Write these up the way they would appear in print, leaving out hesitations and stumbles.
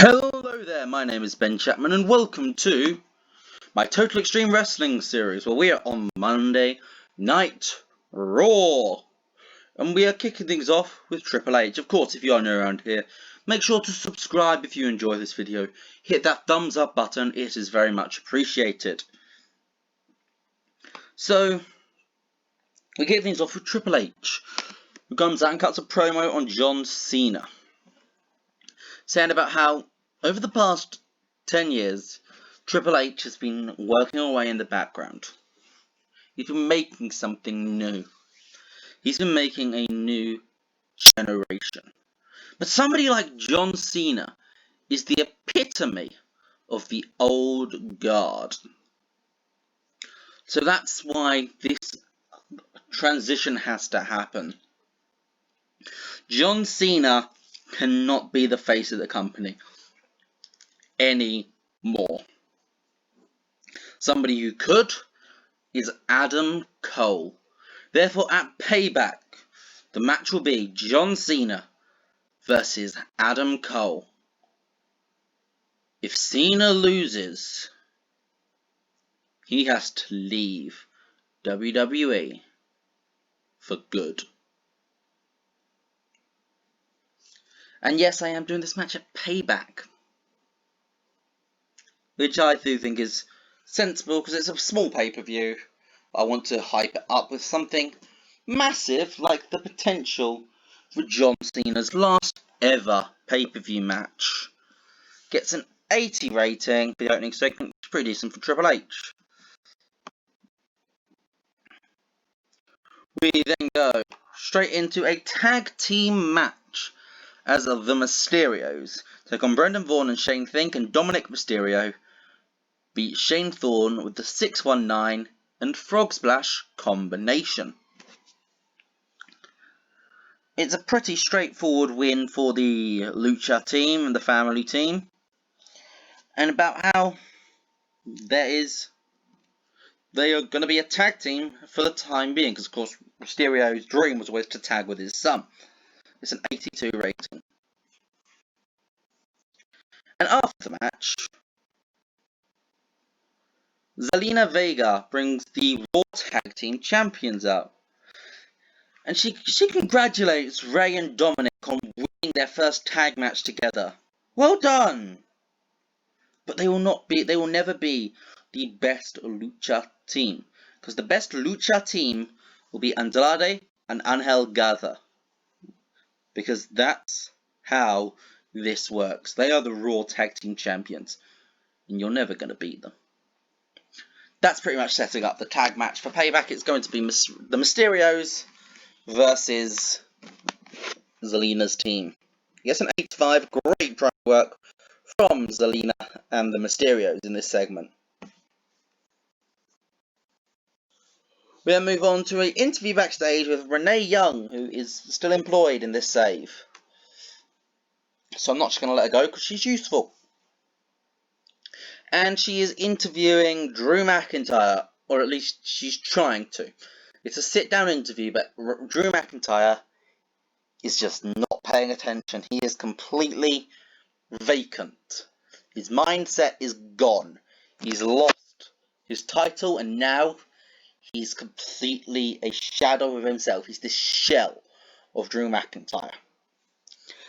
Hello there, my name is Ben Chapman and welcome to my Total Extreme Wrestling series where we are on Monday Night Raw. And we are kicking things off with Triple H. Of course, if you are new around here, make sure to subscribe if you enjoy this video. Hit that thumbs up button, it is very much appreciated. So, we kick things off with Triple H, who comes out and cuts a promo on John Cena, saying about how over the past 10 years, Triple H has been working away in the background. He's been making something new. He's been making a new generation. But somebody like John Cena is the epitome of the old guard. So that's why this transition has to happen. John Cena cannot be the face of the company anymore. Somebody who could is Adam Cole. Therefore, at Payback, the match will be John Cena versus Adam Cole. If Cena loses, he has to leave WWE for good. And yes, I am doing this match at Payback, which I do think is sensible because it's a small pay-per-view. I want to hype it up with something massive like the potential for John Cena's last ever pay-per-view match. Gets an 80 rating for the opening segment, which is pretty decent for Triple H. We then go straight into a tag team match as the Mysterios take on Brendan Vaughn and Shane Fink, and Dominic Mysterio beat Shane Thorne with the 619 and Frog Splash combination. It's a pretty straightforward win for the Lucha team and the family team, and about how they are going to be a tag team for the time being, because of course Mysterio's dream was always to tag with his son. It's an 82 rating. And after the match, Zelina Vega brings the Raw Tag Team Champions out. And she congratulates Ray and Dominic on winning their first tag match together. Well done! But they will never be the best Lucha team, because the best Lucha team will be Andrade and Angel Garza, because that's how this works. They are the Raw Tag Team Champions, and you're never going to beat them. That's pretty much setting up the tag match for Payback. It's going to be the Mysterios versus Zelina's team. Yes, an 8-5. Great try work from Zelina and the Mysterios in this segment. We then move on to an interview backstage with Renee Young, who is still employed in this save. So I'm not just going to let her go because she's useful. And she is interviewing Drew McIntyre, or at least she's trying to. It's a sit-down interview, but Drew McIntyre is just not paying attention. He is completely vacant. His mindset is gone. He's lost his title, and now he's completely a shadow of himself. He's this shell of Drew McIntyre.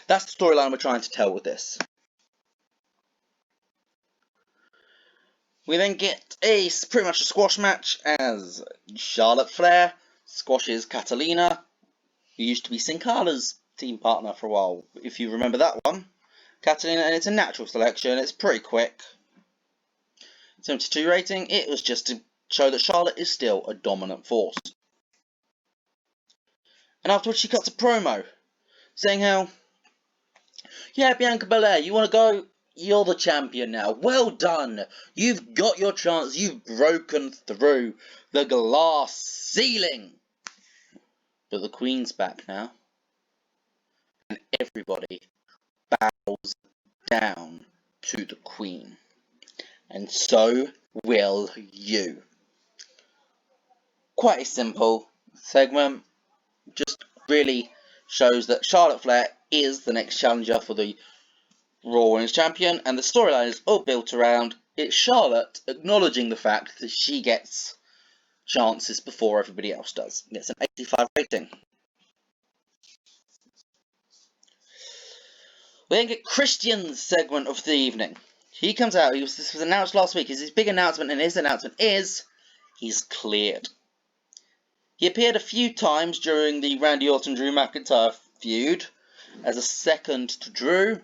That's the storyline we're trying to tell with this. We then get pretty much a squash match as Charlotte Flair squashes Catalina, who used to be Sin Cara's team partner for a while, if you remember that one. Catalina, and it's a natural selection, it's pretty quick. 72 rating, it was just to show that Charlotte is still a dominant force. And afterwards she cuts a promo, saying how, yeah, Bianca Belair, you want to go? You're the champion now. Well done. You've got your chance. You've broken through the glass ceiling. But the Queen's back now. And everybody bows down to the Queen. And so will you. Quite a simple segment. Just really shows that Charlotte Flair is the next challenger for the Raw Women's Champion, and the storyline is all built around it's Charlotte acknowledging the fact that she gets chances before everybody else does. It's an 85 rating. We then get Christian's segment of the evening. He comes out, this was announced last week, his big announcement, and his announcement is he's cleared. He appeared a few times during the Randy Orton-Drew McIntyre feud as a second to Drew,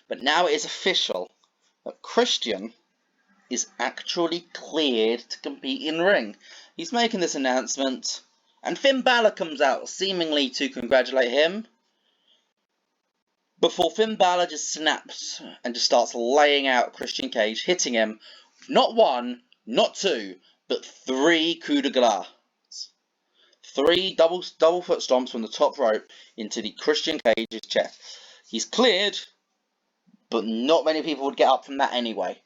but now it is official that Christian is actually cleared to compete in ring. He's making this announcement, and Finn Balor comes out seemingly to congratulate him, before Finn Balor just snaps and just starts laying out Christian Cage, hitting him not one, not two, but 3 coups de grace. 3 double foot stomps from the top rope into the Christian Cage's chest. He's cleared, but not many people would get up from that anyway.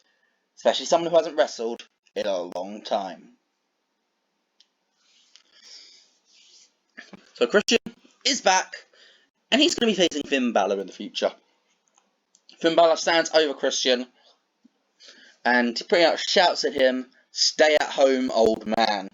Especially someone who hasn't wrestled in a long time. So Christian is back, and he's going to be facing Finn Balor in the future. Finn Balor stands over Christian, and pretty much shouts at him, "Stay at home, old man."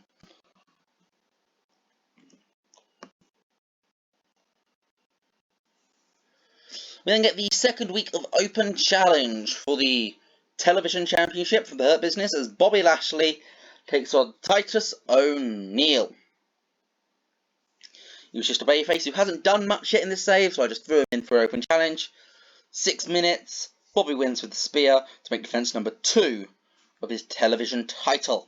We then get the second week of Open Challenge for the Television Championship from the Hurt Business as Bobby Lashley takes on Titus O'Neil. He was just a babyface who hasn't done much yet in this save, so I just threw him in for Open Challenge. 6 minutes, Bobby wins with the spear to make defense number 2 of his television title.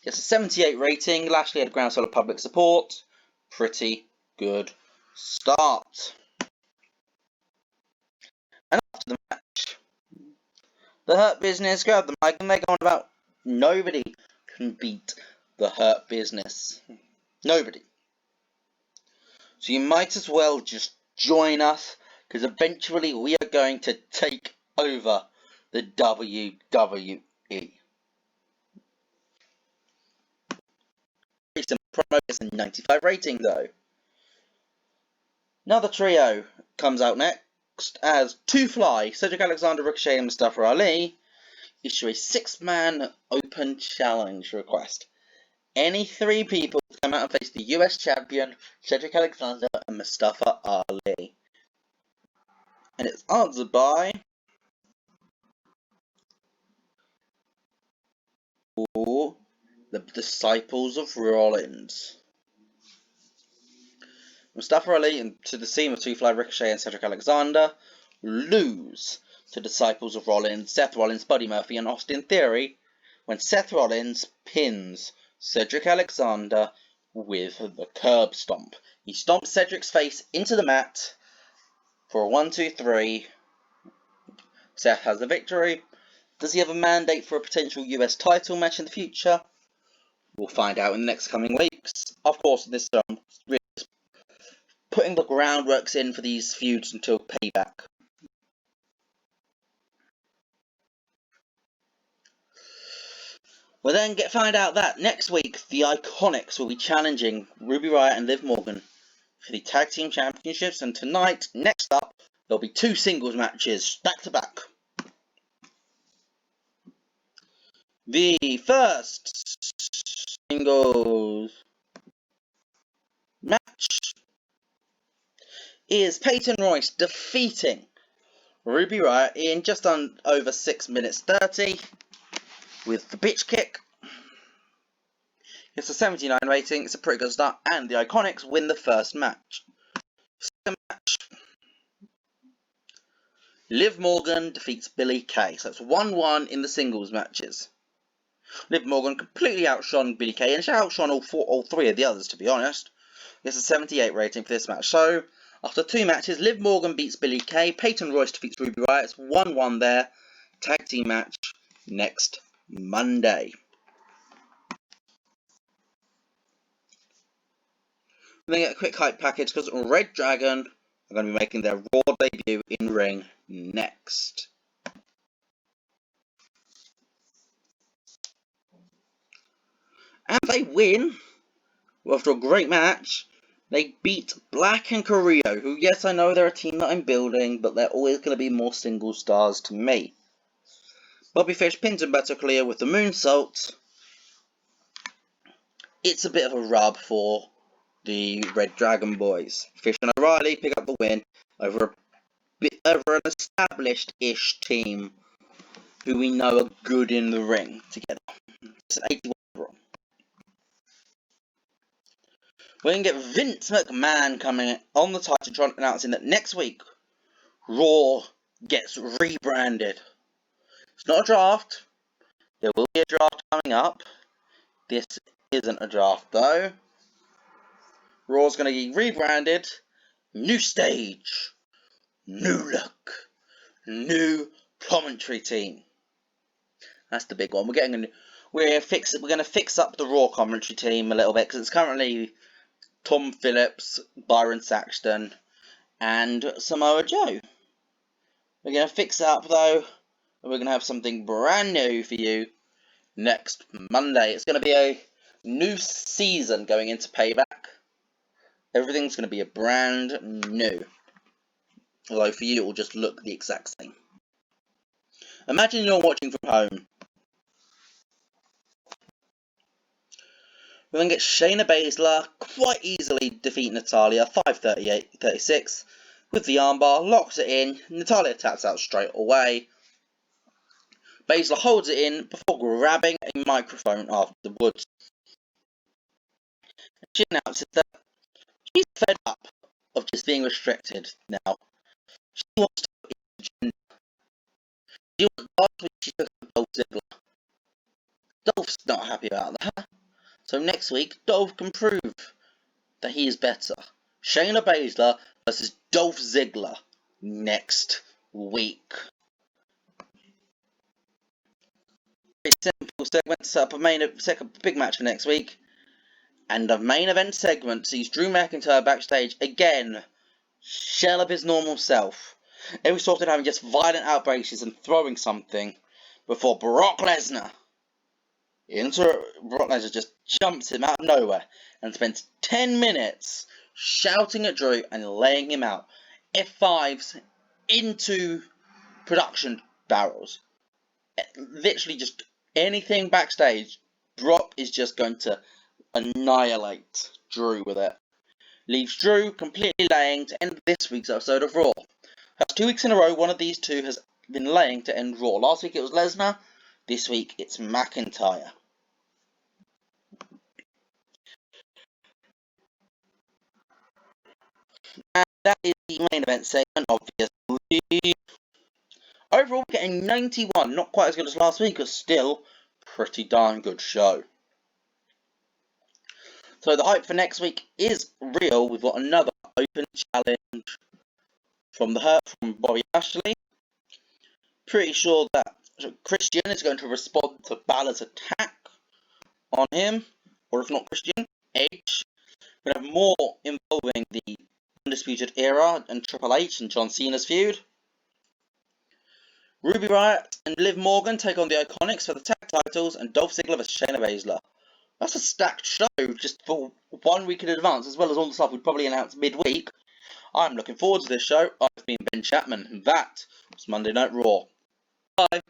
He gets a 78 rating. Lashley had groundswell of public support. Pretty good start. And after the match, the Hurt Business grab the mic and they go on about nobody can beat the Hurt Business. Nobody. So you might as well just join us, because eventually we are going to take over the WWE. Some promo gets a 95 rating though. Now the trio comes out next as Two Fly, Cedric Alexander, Ricochet and Mustafa Ali issue a 6-man open challenge request. Any 3 people to come out and face the US champion, Cedric Alexander and Mustafa Ali. And it's answered by the Disciples of Rollins. Mustafa Ali and to the team of Two Fly, Ricochet and Cedric Alexander lose to Disciples of Rollins, Seth Rollins, Buddy Murphy and Austin Theory when Seth Rollins pins Cedric Alexander with the curb stomp. He stomps Cedric's face into the mat for a 1, 2, 3. Seth has the victory. Does he have a mandate for a potential US title match in the future? We'll find out in the next coming weeks. Of course, this really putting the groundworks in for these feuds until Payback. We'll then find out that next week the Iconics will be challenging Ruby Riott and Liv Morgan for the Tag Team Championships, and tonight, next up, there'll be 2 singles matches back to back. The first singles match is Peyton Royce defeating Ruby Riott in just over 6 minutes 30 with the bitch kick. It's a 79 rating, it's a pretty good start, and the Iconics win the first match. Second match, Liv Morgan defeats Billie Kay, so it's 1-1 in the singles matches. Liv Morgan completely outshone Billie Kay, and she outshone all 3 of the others, to be honest. It's a 78 rating for this match. So, after 2 matches, Liv Morgan beats Billie Kay, Peyton Royce defeats Ruby Riott, it's 1-1 there. Tag team match next Monday. We then get a quick hype package because Red Dragon are going to be making their Raw debut in ring next. And they win after a great match They beat Black and Carrillo, who, yes, I know they're a team that I'm building, but they're always going to be more single stars to me. Bobby Fish pins Humberto Carrillo with the moonsault. It's a bit of a rub for the Red Dragon boys. Fish and O'Reilly pick up the win over an established-ish team who we know are good in the ring together. It's an 81 overall. We're going to get Vince McMahon coming on the Titantron announcing that next week Raw gets rebranded. It's not a draft. There will be a draft coming up. This isn't a draft though. Raw's going to be rebranded. New stage. New look. New commentary team. That's the big one. We're going to fix up the Raw commentary team a little bit because it's currently Tom Phillips, Byron Saxton, and Samoa Joe. We're going to fix it up though, and we're going to have something brand new for you next Monday. It's going to be a new season going into Payback. Everything's going to be a brand new. Although for you it will just look the exact same. Imagine you're watching from home. We're going to get Shayna Baszler quite easily defeat Natalya 5-38-36 with the armbar, locks it in, Natalya taps out straight away. Baszler holds it in before grabbing a microphone afterwards. She announces that she's fed up of just being restricted now. She wants to put in agenda. Last week she took up Dolph Ziggler. Dolph's not happy about that. So next week, Dolph can prove that he is better. Shayna Baszler versus Dolph Ziggler next week. Very simple segment to set up a big match for next week. And the main event segment sees Drew McIntyre backstage again, shell of his normal self. Every sort of having just violent outbursts and throwing something before Brock Lesnar just jumps him out of nowhere and spends 10 minutes shouting at Drew and laying him out. F5s into production barrels. Literally just anything backstage, Brock is just going to annihilate Drew with it. Leaves Drew completely laying to end this week's episode of Raw. That's 2 weeks in a row one of these two has been laying to end Raw. Last week it was Lesnar, this week it's McIntyre. And that is the main event segment, obviously. Overall, we're getting 91, not quite as good as last week, but still pretty darn good show. So the hype for next week is real. We've got another open challenge from Bobby Lashley. Pretty sure that Christian is going to respond to Balor's attack on him, or if not Christian, Edge. We're going to have more involving the Undisputed Era and Triple H and John Cena's feud. Ruby Riott and Liv Morgan take on the Iconics for the tag titles, and Dolph Ziggler vs Shayna Baszler. That's a stacked show just for 1 week in advance, as well as all the stuff we'd probably announce midweek. I'm looking forward to this show. I've been Ben Chapman, and that was Monday Night Raw. Bye.